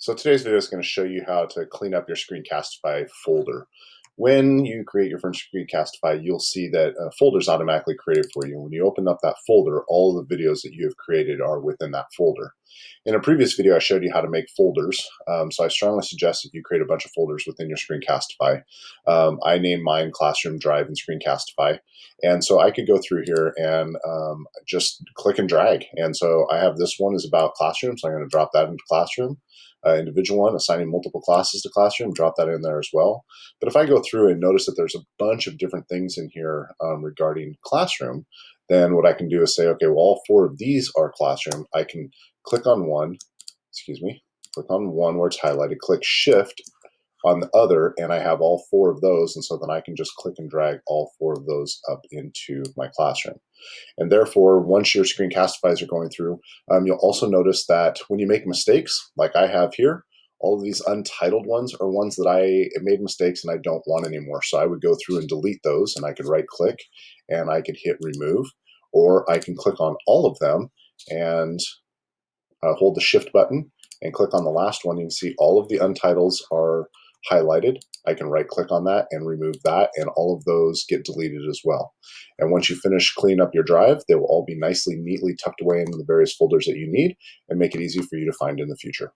So today's video is going to show you how to clean up your Screencastify folder. When you create your first Screencastify, you'll see that a folder is automatically created for you. When you open up that folder, all of the videos that you have created are within that folder. In a previous video, I showed you how to make folders. So I strongly suggest that you create a bunch of folders within your Screencastify. I named mine Classroom, Drive, and Screencastify. And so I could go through here and just click and drag. And so I have this one is about Classroom, so I'm going to drop that into Classroom. Individual one, assigning multiple classes to Classroom, drop that in there as well. But if I go through and notice that there's a bunch of different things in here regarding Classroom, then what I can do is say, okay, well, all four of these are Classroom. I can click on one, click on one where it's highlighted, click Shift on the other, and I have all four of those. And so then I can just click and drag all four of those up into my Classroom. And therefore, once your Screencastifies are going through, you'll also notice that when you make mistakes, like I have here, all of these untitled ones are ones that I made mistakes and I don't want anymore. So I would go through and delete those, and I could right click and I could hit remove, or I can click on all of them and hold the shift button and click on the last one. You can see all of the untitles are highlighted. I can right click on that and remove that, and all of those get deleted as well. And once you finish cleaning up your drive, they will all be nicely, neatly tucked away into the various folders that you need and make it easy for you to find in the future.